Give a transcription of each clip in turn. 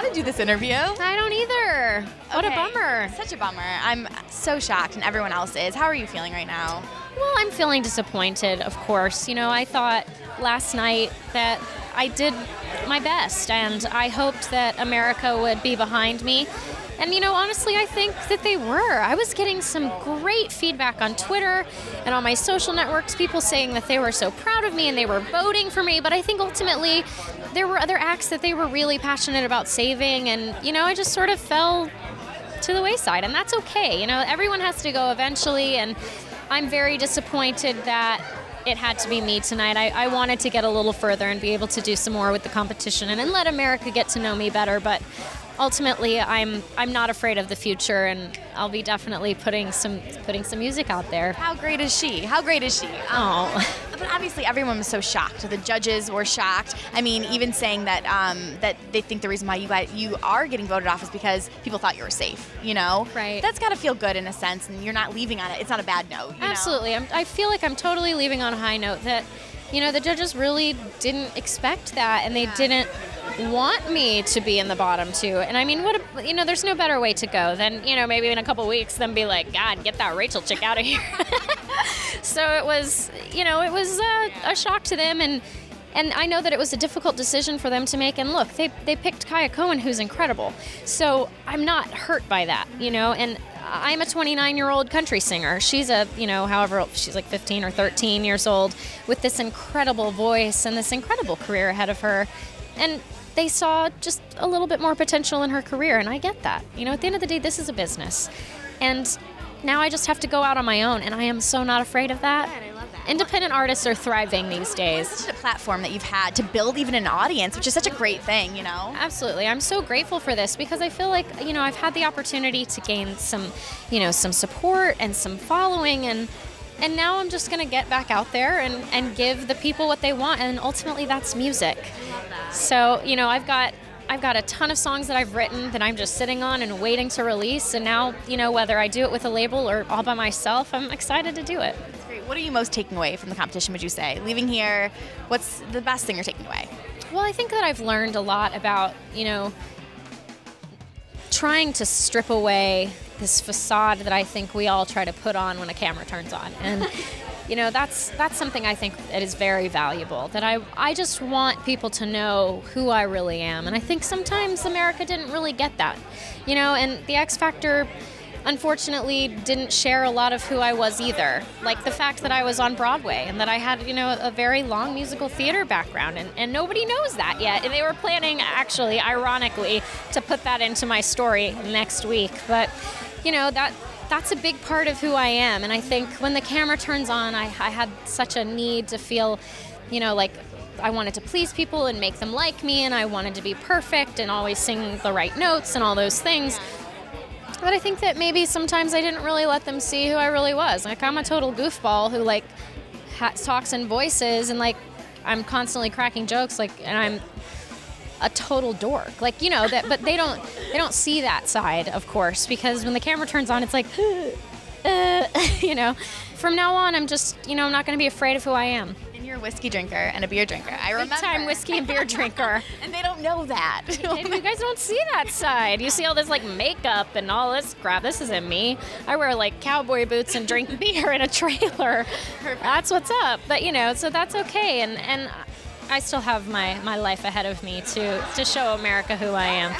to do this interview. I don't either. What a bummer. Such a bummer. I'm so shocked, and everyone else is. How are you feeling right now? Well, I'm feeling disappointed, of course. You know, I thought last night that I did my best, and I hoped that America would be behind me. And, you know, honestly, I think that they were. I was getting some great feedback on Twitter and on my social networks, people saying that they were so proud of me and they were voting for me. But I think ultimately there were other acts that they were really passionate about saving. And, you know, I just sort of fell to the wayside. And that's okay. You know, everyone has to go eventually. And I'm very disappointed that it had to be me tonight. I wanted to get a little further and be able to do some more with the competition and let America get to know me better. But ultimately, I'm not afraid of the future, and I'll be definitely putting some music out there. How great is she? How great is she? But obviously, everyone was so shocked. The judges were shocked. I mean, even saying that that they think the reason why you are getting voted off is because people thought you were safe. You know, right? That's got to feel good in a sense, and you're not leaving on it. It's not a bad note. Absolutely, I feel like I'm totally leaving on a high note. That, you know, the judges really didn't expect that, and they didn't want me to be in the bottom two. And I mean, you know, there's no better way to go than, you know, maybe in a couple weeks then be like, God, get that Rachel chick out of here. So it was, you know, it was a shock to them, and I know that it was a difficult decision for them to make. And look, they picked Khaya Cohen, who's incredible. So I'm not hurt by that, you know. And I'm a 29-year-old country singer. She's she's like 15 or 13 years old with this incredible voice and this incredible career ahead of her. And they saw just a little bit more potential in her career, and I get that. You know, at the end of the day, this is a business. And now I just have to go out on my own, and I am so not afraid of that. I love that. Independent artists are thriving these days. It's such a platform that you've had to build even an audience, which is such a great thing, you know? Absolutely. I'm so grateful for this because I feel like, you know, I've had the opportunity to gain some, you know, some support and some following, and now I'm just going to get back out there and give the people what they want, and ultimately that's music. I love that. So, you know, I've got a ton of songs that I've written that I'm just sitting on and waiting to release, and now, you know, whether I do it with a label or all by myself, I'm excited to do it. That's great. What are you most taking away from the competition, would you say? Leaving here, what's the best thing you're taking away? Well, I think that I've learned a lot about, you know, trying to strip away this facade that I think we all try to put on when a camera turns on. And, you know, that's something I think that is very valuable, that I just want people to know who I really am. And I think sometimes America didn't really get that, you know, and the X Factor unfortunately didn't share a lot of who I was either. Like the fact that I was on Broadway and that I had, you know, a very long musical theater background, and nobody knows that yet. And they were planning, actually, ironically, to put that into my story next week. But, you know, that's a big part of who I am. And I think when the camera turns on, I had such a need to feel, you know, like I wanted to please people and make them like me, and I wanted to be perfect and always sing the right notes and all those things. But I think that maybe sometimes I didn't really let them see who I really was. Like, I'm a total goofball who, like, talks in voices, and, like, I'm constantly cracking jokes, like, and I'm a total dork. Like, you know, that, but they don't see that side, of course, because when the camera turns on, it's like, you know. From now on, I'm just, you know, I'm not going to be afraid of who I am. And you're a whiskey drinker and a beer drinker. I remember. Big-time whiskey and beer drinker. And they don't know that. You guys don't see that side. You see all this, like, makeup and all this crap. This isn't me. I wear, like, cowboy boots and drink beer in a trailer. Perfect. That's what's up. But, you know, so that's okay. And I still have my life ahead of me to show America who I am.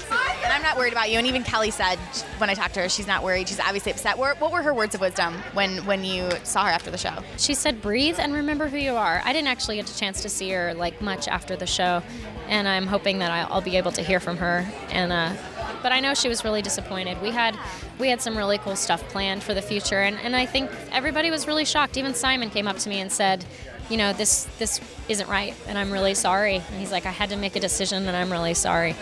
And I'm not worried about you. And even Kelly said when I talked to her, she's not worried. She's obviously upset. What were her words of wisdom when you saw her after the show? She said, breathe and remember who you are. I didn't actually get a chance to see her, like, much after the show. And I'm hoping that I'll be able to hear from her. And but I know she was really disappointed. We had some really cool stuff planned for the future. And I think everybody was really shocked. Even Simon came up to me and said, you know, this isn't right, and I'm really sorry. And he's like, I had to make a decision, and I'm really sorry.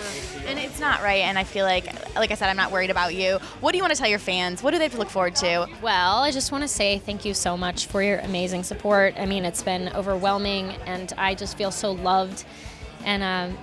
And it's not right, and I feel like I said, I'm not worried about you. What do you want to tell your fans? What do they have to look forward to? Well, I just want to say thank you so much for your amazing support. I mean, it's been overwhelming, and I just feel so loved. And,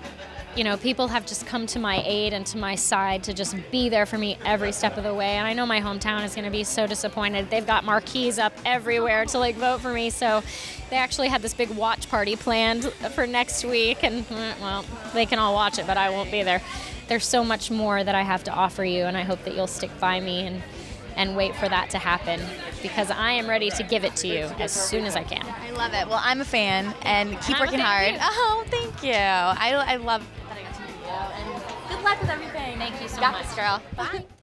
you know, people have just come to my aid and to my side to just be there for me every step of the way. And I know my hometown is going to be so disappointed. They've got marquees up everywhere to, like, vote for me. So they actually had this big watch party planned for next week. And, well, they can all watch it, but I won't be there. there's so much more that I have to offer you, and I hope that you'll stick by me and wait for that to happen, because I am ready to give it to you as soon as I can. I love it. Well, I'm a fan, and keep working hard. Oh, thank you. I love that I got to meet you, and good luck with everything. Thank you so got much. this, girl. Bye.